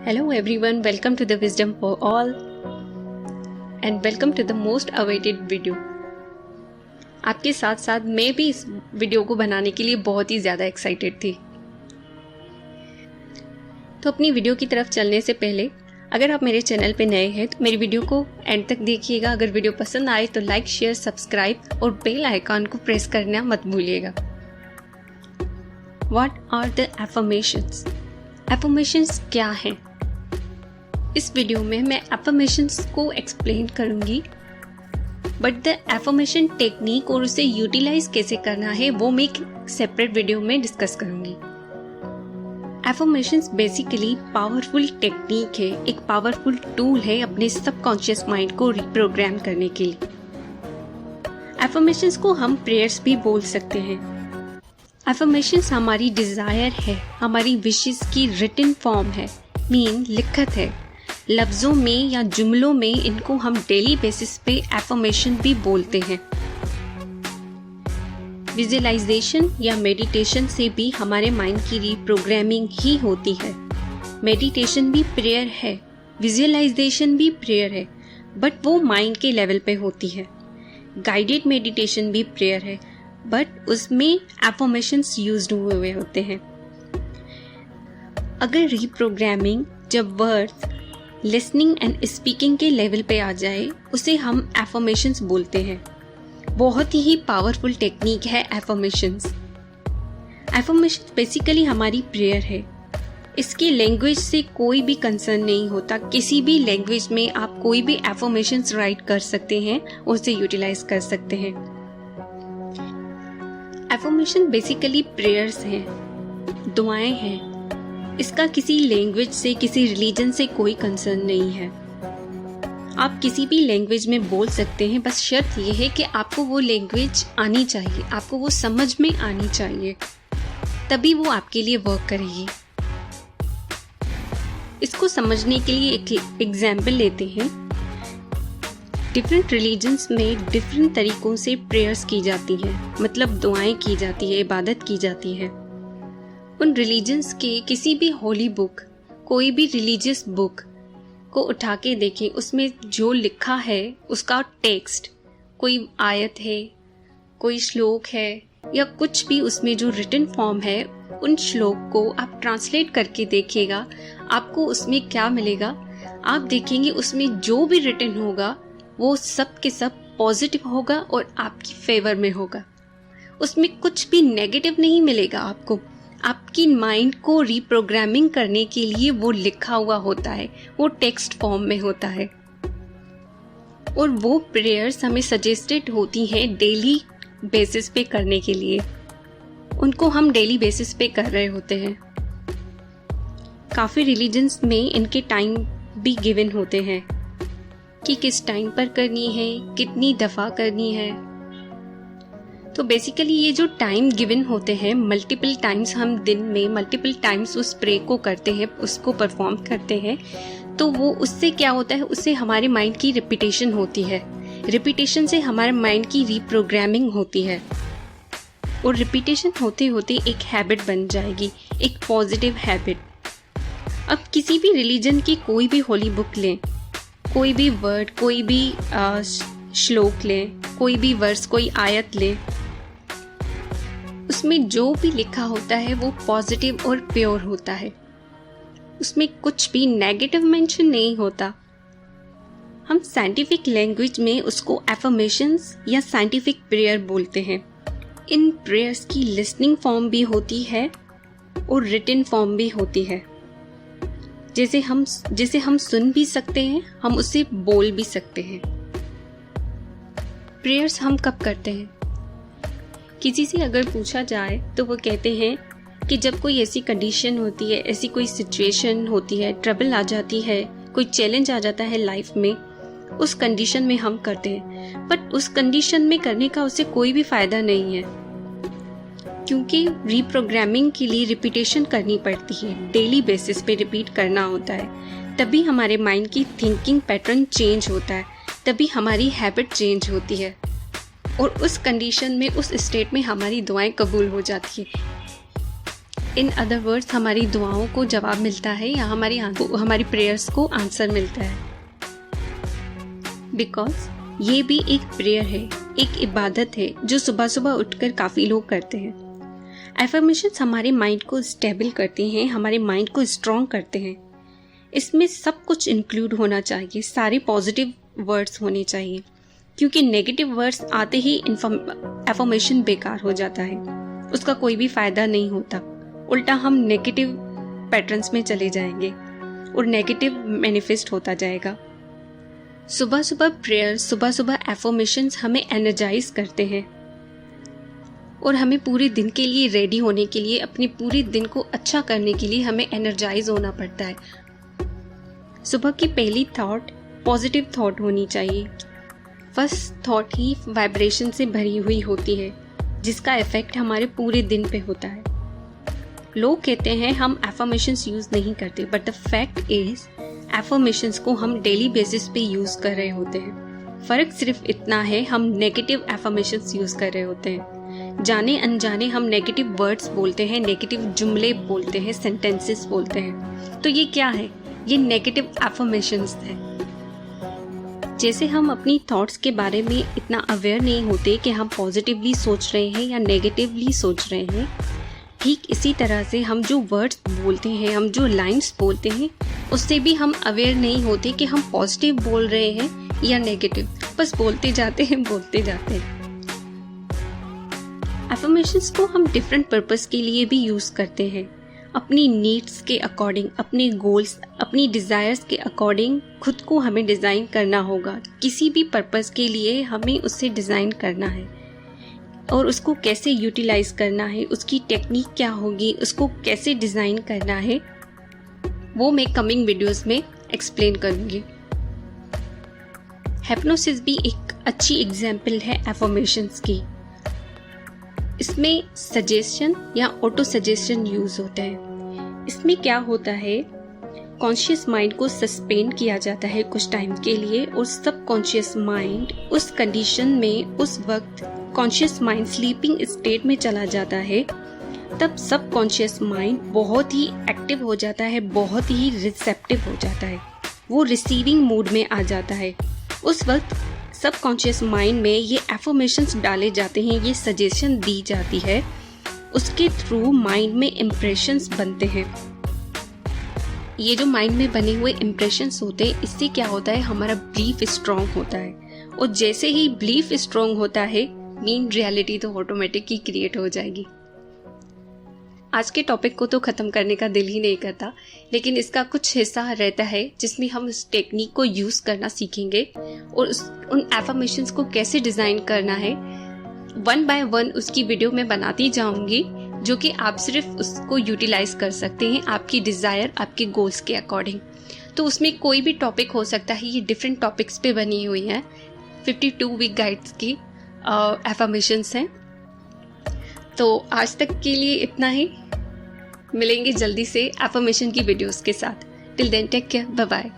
Hello everyone, welcome to the Wisdom for All and welcome to the most awaited video। आपके साथ साथ मैं भी इस वीडियो को बनाने के लिए बहुत ही ज़्यादा एक्साइटेड थी। तो अपनी वीडियो की तरफ चलने से पहले अगर आप मेरे चैनल पे नए हैं तो मेरी वीडियो को एंड तक देखिएगा। अगर वीडियो पसंद आए तो लाइक, शेयर, सब्सक्राइब और बेल आइकॉन को प्रेस करना मत भूलिएगा। What are the affirmations? Affirmations क्या हैं? इस वीडियो में मैं affirmations को एक्सप्लेन करूंगी, बट द affirmation टेक्निक और उसे यूटिलाइज कैसे करना है वो मैं एक सेपरेट वीडियो में डिस्कस करूंगी। Affirmations बेसिकली पावरफुल टेक्निक है, एक पावरफुल टूल है अपने सबकॉन्शियस माइंड को रिप्रोग्राम करने के लिए। Affirmations को हम प्रेयर्स भी बोल सकते हैं। Affirmations हमारी डिजायर है, हमारी विशेस की रिटन फॉर्म है, मीन लिखत है। लफ्जों में या जुमलों में इनको हम डेली बेसिस पे एफर्मेशन भी बोलते हैं। विजुअलाइजेशन या मेडिटेशन से भी हमारे माइंड की रीप्रोग्रामिंग ही होती है। मेडिटेशन भी प्रेयर है, विजुअलाइजेशन भी प्रेयर है, बट वो माइंड के लेवल पे होती है। गाइडेड मेडिटेशन भी प्रेयर है, बट उसमें एफर्मेशंस यूज्ड हुए होते हैं। अगर रीप्रोग्रामिंग जब वर्ड्स लिसनिंग एंड स्पीकिंग के लेवल पे आ जाए उसे हम एफर्मेशंस बोलते हैं। बहुत ही पावरफुल टेक्निक है एफर्मेशंस। एफर्मेशंस बेसिकली हमारी प्रेयर है। इसकी लैंग्वेज से कोई भी कंसर्न नहीं होता। किसी भी लैंग्वेज में आप कोई भी एफर्मेशंस राइट कर सकते हैं और उसे यूटिलाइज कर सकते हैं। एफर्मेशन बेसिकली प्रेयर्स हैं, दुआएं हैं। इसका किसी लैंग्वेज से, किसी रिलीजन से कोई कंसर्न नहीं है। आप किसी भी लैंग्वेज में बोल सकते हैं, बस शर्त यह है कि आपको वो लैंग्वेज आनी चाहिए, आपको वो समझ में आनी चाहिए, तभी वो आपके लिए वर्क करेगी। इसको समझने के लिए एक एग्जाम्पल लेते हैं। डिफरेंट रिलीजन्स में डिफरेंट तरीकों से प्रेयर्स की जाती हैं, मतलब दुआएं की जाती है, इबादत की जाती है। उन रिलीजन्स के किसी भी होली बुक, कोई भी रिलीजियस बुक को उठा के देखें, उसमें जो लिखा है उसका टेक्स्ट, कोई आयत है, कोई श्लोक है या कुछ भी उसमें जो रिटन फॉर्म है, उन श्लोक को आप ट्रांसलेट करके देखिएगा, आपको उसमें क्या मिलेगा। आप देखेंगे उसमें जो भी रिटन होगा वो सब के सब पॉजिटिव होगा और आपकी फेवर में होगा। उसमें कुछ भी नेगेटिव नहीं मिलेगा आपको। आपकी माइंड को रीप्रोग्रामिंग करने के लिए वो लिखा हुआ होता है, वो टेक्स्ट फॉर्म में होता है। और वो प्रेयर्स हमें सजेस्टेड होती हैं डेली बेसिस पे करने के लिए। उनको हम डेली बेसिस पे कर रहे होते हैं। काफ़ी रिलीजन्स में इनके टाइम भी गिवन होते हैं कि किस टाइम पर करनी है, कितनी दफ़ा करनी है। तो बेसिकली ये जो टाइम गिवन होते हैं, मल्टीपल टाइम्स हम दिन में मल्टीपल टाइम्स उस प्रे को करते हैं, उसको परफॉर्म करते हैं, तो वो उससे क्या होता है, उससे हमारे माइंड की रिपीटेशन होती है। रिपीटेशन से हमारे माइंड की रीप्रोग्रामिंग होती है और रिपीटेशन होते होते एक हैबिट बन जाएगी, एक पॉजिटिव हैबिट। अब किसी भी रिलीजन की कोई भी होली बुक लें, कोई भी वर्ड, कोई भी श्लोक लें, कोई भी वर्स, कोई आयत लें, उसमें जो भी लिखा होता है वो पॉजिटिव और प्योर होता है। उसमें कुछ भी नेगेटिव मेंशन नहीं होता। हम साइंटिफिक लैंग्वेज में उसको एफर्मेशंस या साइंटिफिक प्रेयर बोलते हैं। इन प्रेयर्स की लिसनिंग फॉर्म भी होती है और रिटन फॉर्म भी होती है। जैसे हम सुन भी सकते हैं, हम उसे बोल भी सकते हैं। प्रेयर्स हम कब करते हैं? किसी से अगर पूछा जाए तो वो कहते हैं कि जब कोई ऐसी कंडीशन होती है, ऐसी कोई सिचुएशन होती है, ट्रबल आ जाती है, कोई चैलेंज आ जाता है लाइफ में, उस कंडीशन में हम करते हैं। बट उस कंडीशन में करने का उससे कोई भी फायदा नहीं है, क्योंकि रीप्रोग्रामिंग के लिए रिपीटेशन करनी पड़ती है, डेली बेसिस पे रिपीट करना होता है। तभी हमारे माइंड की थिंकिंग पैटर्न चेंज होता है, तभी हमारी हैबिट चेंज होती है और उस कंडीशन में, उस स्टेट में हमारी दुआएं कबूल हो जाती है। इन अदर वर्ड्स हमारी दुआओं को जवाब मिलता है या हमारी प्रेयर्स को आंसर मिलता है। बिकॉज ये भी एक प्रेयर है, एक इबादत है जो सुबह सुबह उठकर काफ़ी लोग करते हैं। एफर्मेशंस हमारे माइंड को स्टेबल करते हैं, हमारे माइंड को स्ट्रॉन्ग करते हैं। इसमें सब कुछ इंक्लूड होना चाहिए, सारे पॉजिटिव वर्ड्स होने चाहिए, क्योंकि नेगेटिव वर्ड्स आते ही एफर्मेशन बेकार हो जाता है, उसका कोई भी फायदा नहीं होता। उल्टा हम नेगेटिव पैटर्न्स में चले जाएंगे और नेगेटिव मैनिफेस्ट होता जाएगा। सुबह सुबह प्रेयर, सुबह सुबह एफर्मेशंस हमें एनर्जाइज करते हैं और हमें पूरे दिन के लिए रेडी होने के लिए, अपने पूरे दिन को अच्छा करने के लिए हमें एनर्जाइज होना पड़ता है। सुबह की पहली थॉट पॉजिटिव थॉट होनी चाहिए। फर्स्ट थॉट ही वाइब्रेशन से भरी हुई होती है, जिसका इफेक्ट हमारे पूरे दिन पे होता है। लोग कहते हैं हम एफर्मेशंस यूज नहीं करते, but the fact is affirmations को हम डेली बेसिस पे यूज कर रहे होते हैं। फर्क सिर्फ इतना है, हम नेगेटिव एफर्मेशंस यूज कर रहे होते हैं। जाने अनजाने हम नेगेटिव वर्ड्स बोलते हैं, नेगेटिव जुमले बोलते हैं, सेंटेंसेस बोलते हैं। तो ये क्या है? ये नेगेटिव एफर्मेशंस है। जैसे हम अपनी थॉट्स के बारे में इतना अवेयर नहीं होते कि हम पॉजिटिवली सोच रहे हैं या नेगेटिवली सोच रहे हैं, ठीक इसी तरह से हम जो वर्ड्स बोलते हैं, हम जो लाइन्स बोलते हैं, उससे भी हम अवेयर नहीं होते कि हम पॉजिटिव बोल रहे हैं या नेगेटिव। बस बोलते जाते हैं। एफर्मेशंस को हम डिफरेंट पर्पस के लिए भी यूज करते हैं। अपनी नीड्स के अकॉर्डिंग, अपने गोल्स, अपनी डिजायर्स के अकॉर्डिंग खुद को हमें डिजाइन करना होगा। किसी भी पर्पस के लिए हमें उससे डिजाइन करना है और उसको कैसे यूटिलाइज करना है, उसकी टेक्निक क्या होगी, उसको कैसे डिजाइन करना है, वो मैं कमिंग वीडियोस में एक्सप्लेन करूंगी। हिप्नोसिस भी एक अच्छी एग्जाम्पल है एफर्मेशंस की। इसमें सजेशन या ऑटो सजेशन यूज होता है। इसमें क्या होता है, कॉन्शियस माइंड को सस्पेंड किया जाता है कुछ टाइम के लिए और सब कॉन्शियस माइंड उस कंडीशन में, उस वक्त कॉन्शियस माइंड स्लीपिंग स्टेट में चला जाता है। तब सब कॉन्शियस माइंड बहुत ही एक्टिव हो जाता है, बहुत ही रिसेप्टिव हो जाता है, वो रिसीविंग मूड में आ जाता है। उस वक्त सब कॉन्शियस माइंड में ये एफर्मेशंस डाले जाते हैं, ये सजेशन दी जाती है, उसके थ्रू माइंड में इम्प्रेशंस बनते हैं। ये जो माइंड में बने हुए इम्प्रेशंस होते हैं, इससे क्या होता है, हमारा बिलीफ स्ट्रॉन्ग होता है और जैसे ही बिलीफ स्ट्रॉन्ग होता है, मीन रियलिटी तो ऑटोमेटिक ही क्रिएट हो जाएगी। आज के टॉपिक को तो ख़त्म करने का दिल ही नहीं करता, लेकिन इसका कुछ हिस्सा रहता है जिसमें हम उस टेक्निक को यूज़ करना सीखेंगे और उन एफर्मेशंस को कैसे डिज़ाइन करना है, 1 बाय 1 उसकी वीडियो मैं बनाती जाऊंगी, जो कि आप सिर्फ उसको यूटिलाइज कर सकते हैं आपकी डिज़ायर, आपके गोल्स के अकॉर्डिंग। तो उसमें कोई भी टॉपिक हो सकता है, ये डिफरेंट टॉपिक्स पे बनी हुई हैं। 52 वीक गाइड्स की एफर्मेशंस हैं। तो आज तक के लिए इतना ही, मिलेंगे जल्दी से एफर्मेशन की वीडियोस के साथ। Till then take care, bye bye.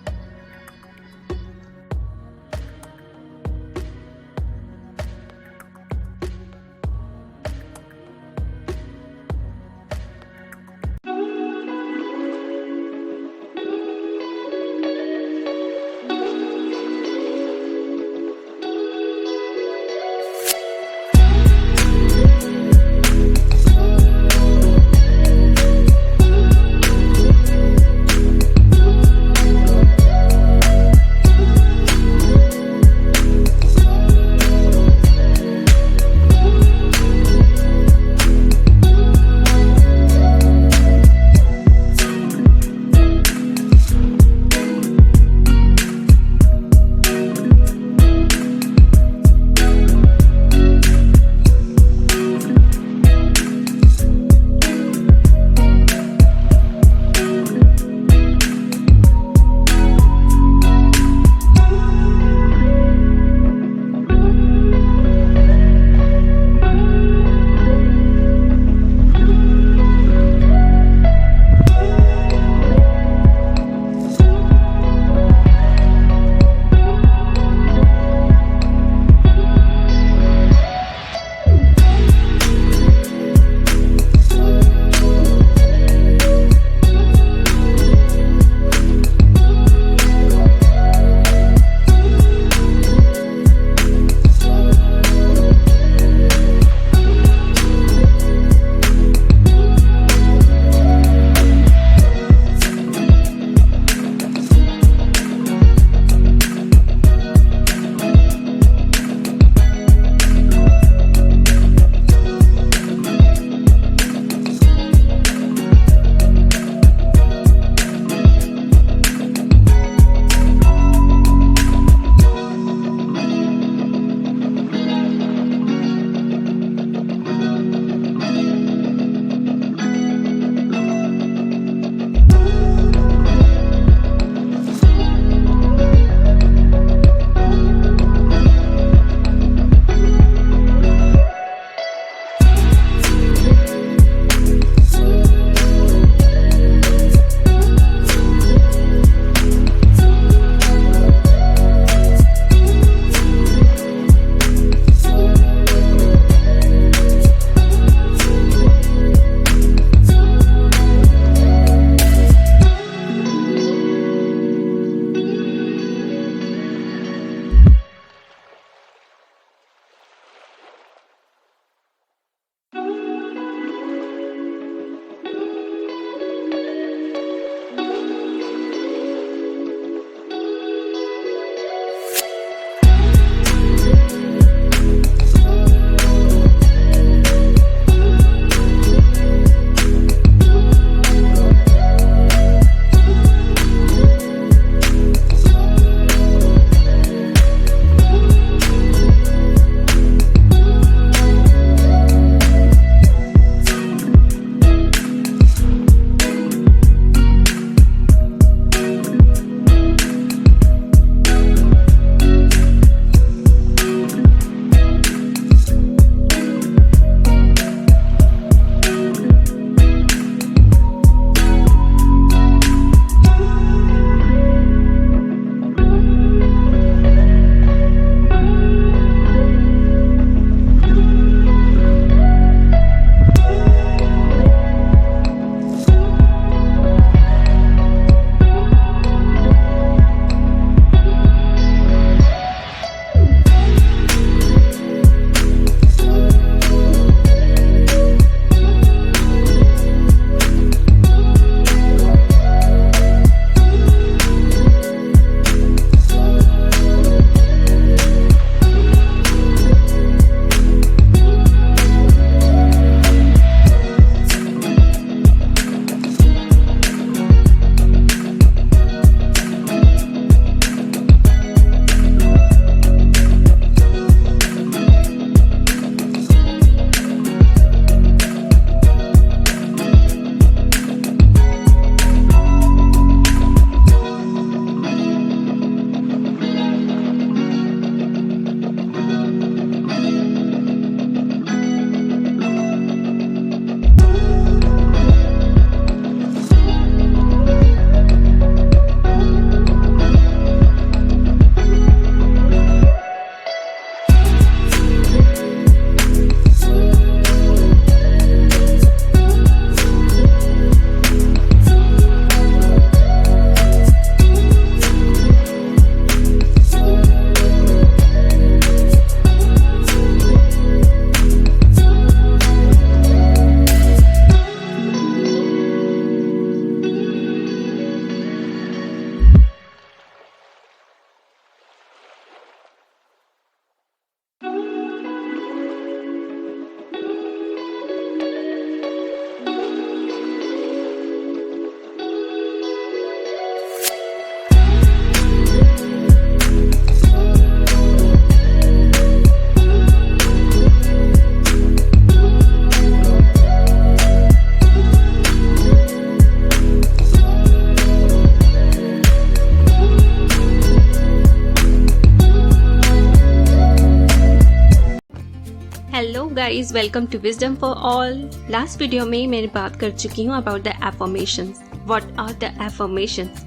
Guys, welcome to wisdom for all. Last video में मैंने बात कर चुकी हूँ about the affirmations, what are the affirmations.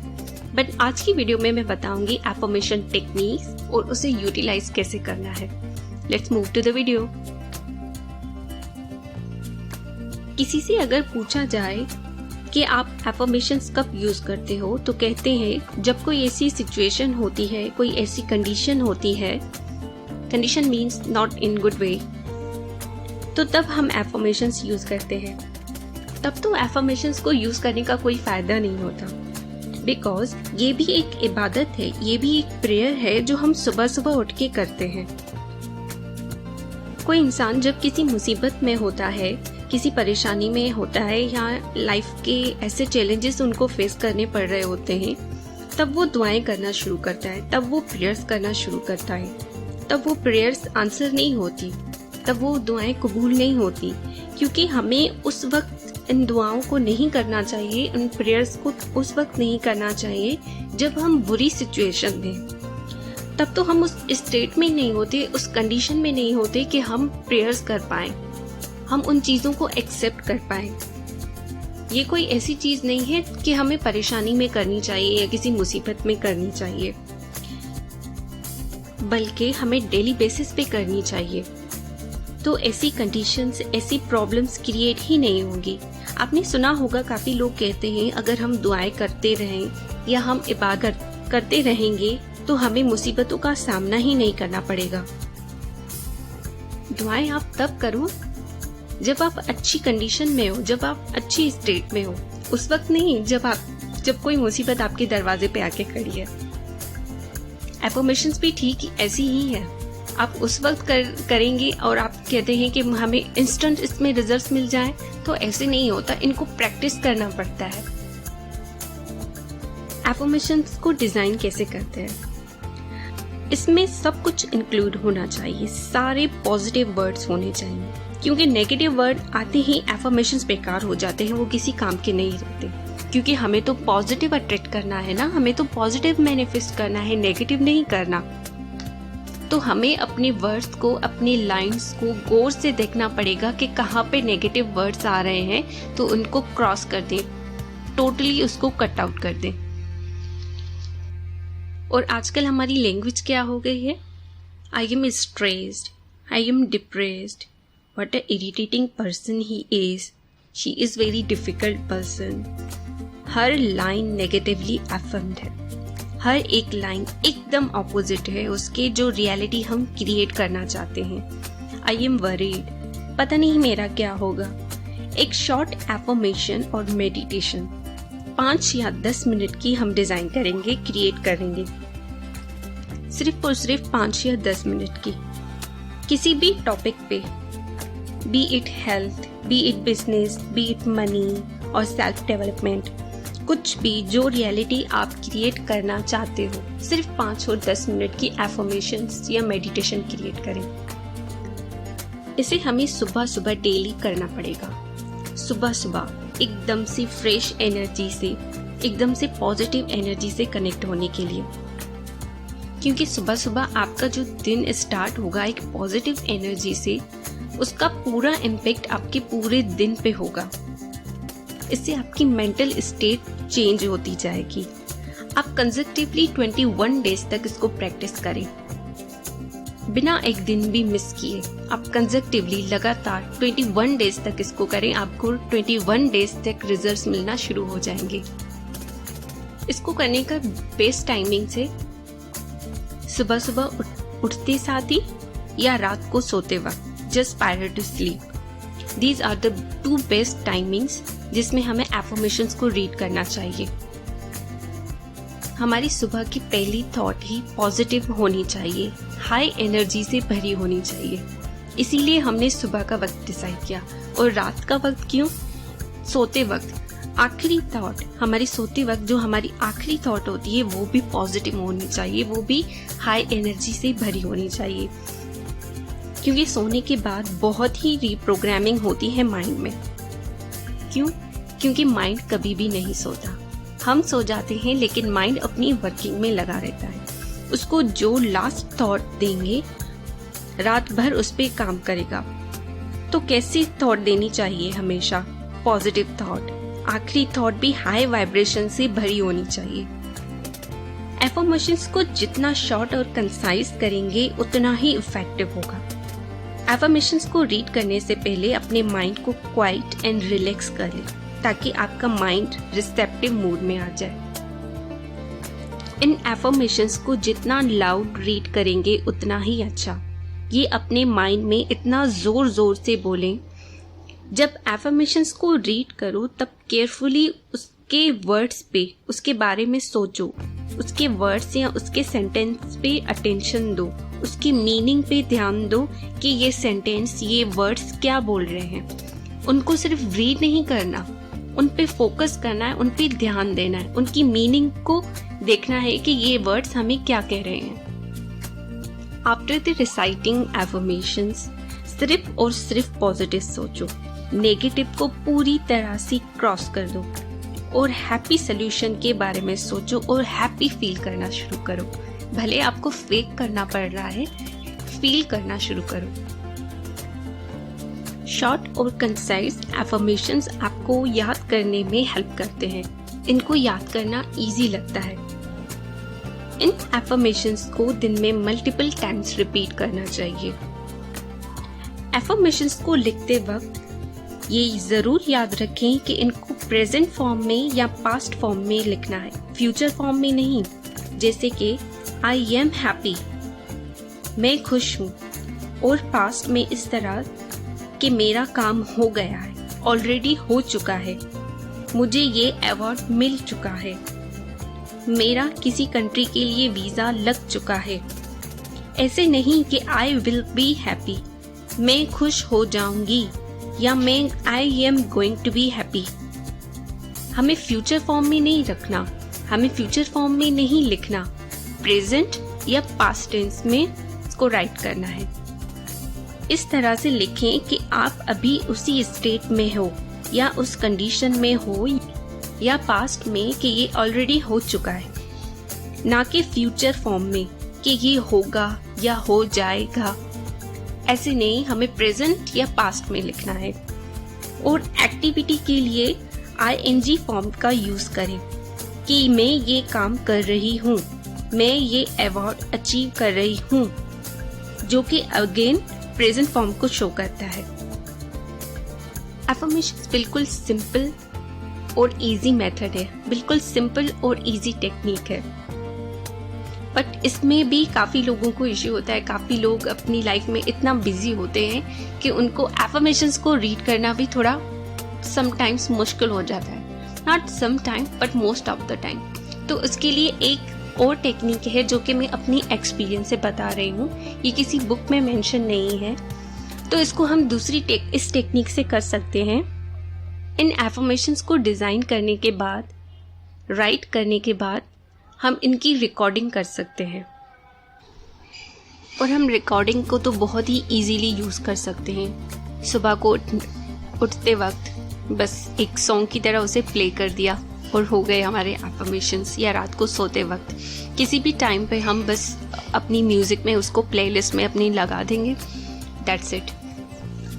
But आज की वीडियो में मैं बताऊंगी एफर्मेशन टेक्निक्स और उसे यूटिलाइज कैसे करना है। Let's move to the video. किसी से अगर पूछा जाए कि आप एफर्मेशंस कब यूज करते हो, तो कहते हैं जब कोई ऐसी सिचुएशन होती है, कोई ऐसी कंडीशन होती है, condition means not in good way, तो तब हम एफर्मेशंस यूज करते हैं। तब तो एफर्मेशंस को यूज करने का कोई फायदा नहीं होता, बिकॉज ये भी एक इबादत है, ये भी एक प्रेयर है जो हम सुबह सुबह उठ के करते हैं। कोई इंसान जब किसी मुसीबत में होता है, किसी परेशानी में होता है या लाइफ के ऐसे चैलेंजेस उनको फेस करने पड़ रहे होते हैं, तब वो दुआएं करना शुरू करता है, तब वो प्रेयर्स करना शुरू करता है। तब वो प्रेयर्स आंसर नहीं होती, तब वो दुआएं कबूल नहीं होती, क्योंकि हमें उस वक्त इन दुआओं को नहीं करना चाहिए, इन प्रेयर्स को उस वक्त नहीं करना चाहिए जब हम बुरी सिचुएशन में। तब तो हम उस स्टेट में नहीं होते, उस कंडीशन में नहीं होते कि हम प्रेयर्स कर पाए, हम उन चीजों को एक्सेप्ट कर पाए। ये कोई ऐसी चीज नहीं है कि हमें परेशानी में करनी चाहिए या किसी मुसीबत में करनी चाहिए, बल्कि हमें डेली बेसिस पे करनी चाहिए। तो ऐसी कंडीशंस, ऐसी प्रॉब्लम्स क्रिएट ही नहीं होंगी। आपने सुना होगा, काफी लोग कहते हैं अगर हम दुआएं करते रहें या हम इबादत करते रहेंगे तो हमें मुसीबतों का सामना ही नहीं करना पड़ेगा। दुआएं आप तब करो जब आप अच्छी कंडीशन में हो, जब आप अच्छी स्टेट में हो, उस वक्त नहीं जब कोई मुसीबत आपके दरवाजे पे आके खड़ी है। एफर्मेशंस भी ठीक ऐसी ही है, आप उस वक्त करेंगे और आप कहते हैं कि हमें इंस्टेंट इसमें रिजल्ट्स मिल जाएं, तो ऐसे नहीं होता, इनको प्रैक्टिस करना पड़ता है। एफर्मेशंस को डिजाइन कैसे करते हैं? इसमें सब कुछ इंक्लूड होना चाहिए, सारे पॉजिटिव वर्ड्स होने चाहिए, क्योंकि नेगेटिव वर्ड आते ही एफर्मेशंस बेकार हो जाते हैं, वो किसी काम के नहीं रहते। क्योंकि हमें तो पॉजिटिव अट्रैक्ट करना है ना, हमें तो पॉजिटिव मैनिफेस्ट करना है, नेगेटिव नहीं करना। तो हमें अपने वर्ड्स को, अपनी लाइंस को गौर से देखना पड़ेगा कि कहाँ पे नेगेटिव वर्ड्स आ रहे हैं, तो उनको क्रॉस कर दें, टोटली उसको कट आउट कर दें। और आजकल हमारी लैंग्वेज क्या हो गई है? I am stressed, I am depressed, what a irritating person he is, she is very difficult person. हर लाइन नेगेटिवली अफर्म्ड है, हर एक लाइन एकदम ऑपोजिट है उसके जो रियलिटी हम क्रिएट करना चाहते हैं। आई एम वरीड, पता नहीं मेरा क्या होगा। एक शॉर्ट एफर्मेशन और मेडिटेशन 5 या 10 मिनट की हम डिजाइन करेंगे, क्रिएट करेंगे, सिर्फ और सिर्फ 5 या 10 मिनट की, किसी भी टॉपिक पे, B it health, B it business, B it money और सेल्फ डेवलपमेंट, कुछ भी जो रियलिटी आप क्रिएट करना चाहते हो, सिर्फ 5 और 10 मिनट की एफर्मेशंस या मेडिटेशन क्रिएट करें। इसे हमें सुबह सुबह डेली करना पड़ेगा, सुबह सुबह एकदम से फ्रेश एनर्जी से, एकदम से पॉजिटिव एनर्जी से कनेक्ट होने के लिए, क्योंकि सुबह सुबह आपका जो दिन स्टार्ट होगा एक पॉजिटिव एनर्जी से, उसका पूरा इम्पैक्ट आपके पूरे दिन पे होगा। इससे आपकी मेंटल स्टेट चेंज होती जाएगी। आप कंसेक्टिवली 21 डेज तक इसको प्रैक्टिस करें, बिना एक दिन भी मिस किए। आप कंसेक्टिवली लगातार 21 डेज तक इसको करें, आपको 21 डेज तक रिजल्ट्स मिलना शुरू हो जाएंगे। इसको करने का बेस्ट टाइमिंग है सुबह सुबह उठते साथ ही या रात को सोते वक्त, just prior to sleep. These are the 2 best timings जिसमें हमें एफर्मेशंस को रीड करना चाहिए। हमारी सुबह की पहली थॉट ही पॉजिटिव होनी चाहिए, हाई एनर्जी से भरी होनी चाहिए। इसीलिए हमने सुबह का वक्त डिसाइड किया। और रात का वक्त क्यों? सोते वक्त आखिरी थॉट, हमारी सोते वक्त जो हमारी आखिरी थॉट होती है वो भी पॉजिटिव होनी चाहिए, वो भी हाई एनर्जी से भरी होनी चाहिए, क्योंकि सोने के बाद बहुत ही रीप्रोग्रामिंग होती है माइंड में। क्यों? क्योंकि माइंड कभी भी नहीं सोता। हम सो जाते हैं लेकिन माइंड अपनी वर्किंग में लगा रहता है। उसको जो लास्ट थॉट देंगे रात भर उस पर काम करेगा। तो कैसी थॉट देनी चाहिए? हमेशा पॉजिटिव थॉट। आखिरी थॉट भी हाई वाइब्रेशन से भरी होनी चाहिए। एफर्मेशंस को जितना शॉर्ट और कंसाइज करेंगे उतना ही इफेक्टिव होगा। एफर्मेशंस को रीड करने से पहले अपने माइंड को क्वाइट एंड रिलैक्स कर लें ताकि आपका माइंड रिसेप्टिव मूड में आ जाए। इन एफर्मेशंस को जितना लाउड रीड करेंगे उतना ही अच्छा। ये अपने माइंड में इतना जोर जोर से बोलें। जब एफर्मेशंस को रीड करो तब केयरफुली उसके वर्ड्स पे, उसके बारे में सोचो, उसके वर्ड्स या उसके सेंटेंस पे अटेंशन दो, उसकी मीनिंग पे ध्यान दो कि ये सेंटेंस, ये वर्ड्स क्या बोल रहे हैं। उनको सिर्फ रीड नहीं करना, उन पे फोकस करना है, उन पे ध्यान देना है, उनकी मीनिंग को देखना है कि ये वर्ड्स हमें क्या कह रहे हैं। आफ्टर द रिसाइटिंग एफर्मेशंस सिर्फ और सिर्फ पॉजिटिव सोचो, नेगेटिव को पूरी तरह से क्रॉस कर दो और हैप्पी सोल्यूशन के बारे में सोचो और हैप्पी फील करना शुरू करो। भले आपको फेक करना पड़ रहा है, फील करना शुरू करो। शॉर्ट और कंसाइज एफर्मेशंस आपको याद करने में हेल्प करते हैं। इनको याद करना इजी लगता है। इन एफर्मेशंस को दिन में मल्टीपल टाइम्स रिपीट करना चाहिए। एफर्मेशंस को लिखते वक्त ये जरूर याद रखें कि इनको प्रेजेंट फॉर्म में या पास्ट फॉर्म में लिखना है, फ्यूचर फॉर्म में नहीं। जैसे कि आई एम हैप्पी, मैं खुश हूँ, और पास्ट में इस तरह कि मेरा काम हो गया है, ऑलरेडी हो चुका है, मुझे ये अवार्ड मिल चुका है, मेरा किसी कंट्री के लिए वीजा लग चुका है। ऐसे नहीं कि आई विल बी हैप्पी, मैं खुश हो जाऊंगी, या मैं I am going to be happy. हमें फ्यूचर फॉर्म में नहीं रखना, हमें फ्यूचर फॉर्म में नहीं लिखना, प्रेजेंट या पास्ट टेंस में इसको राइट करना है। इस तरह से लिखें कि आप अभी उसी स्टेट में हो या उस कंडीशन में हो या पास्ट में कि ये ऑलरेडी हो चुका है, ना कि फ्यूचर फॉर्म में कि ये होगा या हो जाएगा। ऐसे नहीं, हमें प्रेजेंट या पास्ट में लिखना है। और एक्टिविटी के लिए ING फॉर्म का यूज करें कि मैं ये काम कर रही हूँ, मैं ये अवार्ड अचीव कर रही हूँ, जो कि अगेन प्रेजेंट फॉर्म को शो करता है। एफर्मेशंस बिल्कुल सिंपल और इजी मेथड है, बिल्कुल सिंपल और इजी टेक्निक है। बट इसमें भी काफ़ी लोगों को इश्यू होता है। काफ़ी लोग अपनी लाइफ में इतना बिजी होते हैं कि उनको एफर्मेशंस को रीड करना भी थोड़ा समटाइम्स मुश्किल हो जाता है। Not sometime but most of the time. तो उसके लिए एक और टेक्निक है जो कि मैं अपनी एक्सपीरियंस से बता रही हूँ, ये किसी बुक में मेंशन नहीं है। तो इसको हम इस टेक्निक से कर सकते हैं। इन एफर्मेशंस को डिज़ाइन करने के बाद, राइट करने के बाद हम इनकी रिकॉर्डिंग कर सकते हैं। और हम रिकॉर्डिंग को तो बहुत ही इजीली यूज़ कर सकते हैं। सुबह को उठते वक्त बस एक सॉन्ग की तरह उसे प्ले कर दिया और हो गए हमारे एफर्मेशंस। या रात को सोते वक्त किसी भी टाइम पे हम बस अपनी म्यूज़िक में उसको प्लेलिस्ट में अपनी लगा देंगे, दैट्स इट।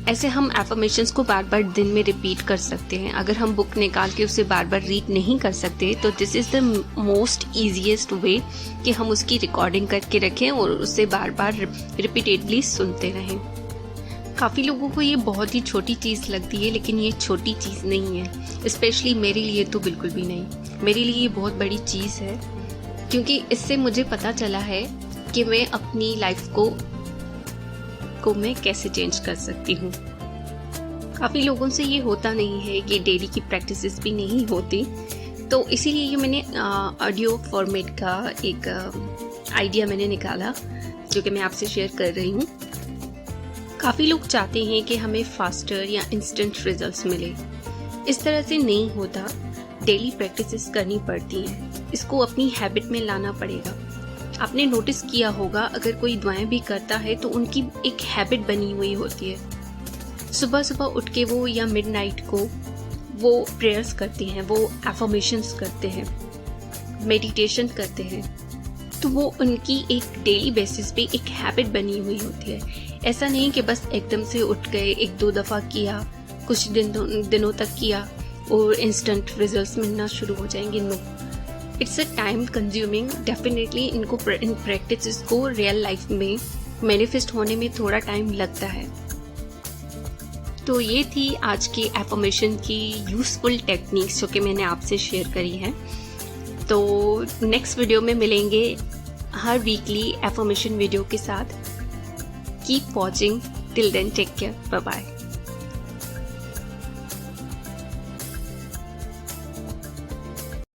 ऐसे हम एफर्मेशंस को बार बार दिन में रिपीट कर सकते हैं। अगर हम बुक निकाल के उसे बार बार रीड नहीं कर सकते तो this is the most easiest वे कि हम उसकी रिकॉर्डिंग करके रखें और उसे बार बार रिपीटेडली सुनते रहें। काफ़ी लोगों को ये बहुत ही छोटी चीज़ लगती है, लेकिन ये छोटी चीज़ नहीं है। स्पेशली मेरे लिए तो बिल्कुल भी नहीं। मेरे लिए ये बहुत बड़ी चीज़ है, क्योंकि इससे मुझे पता चला है कि मैं अपनी लाइफ को मैं कैसे चेंज कर सकती हूँ। काफ़ी लोगों से ये होता नहीं है, ये डेली की प्रैक्टिसेस भी नहीं होती। तो इसीलिए ये मैंने ऑडियो फॉर्मेट का एक आइडिया मैंने निकाला जो कि मैं आपसे शेयर कर रही हूँ। काफ़ी लोग चाहते हैं कि हमें फास्टर या इंस्टेंट रिजल्ट्स मिले। इस तरह से नहीं होता, डेली प्रैक्टिसेस करनी पड़ती हैं। इसको अपनी हैबिट में लाना पड़ेगा। आपने नोटिस किया होगा, अगर कोई दुआएं भी करता है तो उनकी एक हैबिट बनी हुई होती है। सुबह सुबह उठ के वो या मिडनाइट को वो प्रेयर्स करते हैं, वो एफर्मेशंस करते हैं, मेडिटेशन करते हैं। तो वो उनकी एक डेली बेसिस पे एक हैबिट बनी हुई होती है। ऐसा नहीं कि बस एकदम से उठ गए, 1-2 दफ़ा किया, कुछ दिनों तक किया और इंस्टेंट रिजल्ट्स मिलना शुरू हो जाएंगे। No, it's a time consuming. Definitely इनको इन प्रैक्टिसेस को रियल लाइफ में मैनिफेस्ट होने में थोड़ा टाइम लगता है। तो ये थी आज की एफर्मेशन की यूजफुल टेक्निक्स जो कि मैंने आपसे शेयर करी है। तो नेक्स्ट वीडियो में मिलेंगे हर वीकली एफर्मेशन वीडियो के साथ। Keep watching, till then take care, bye bye.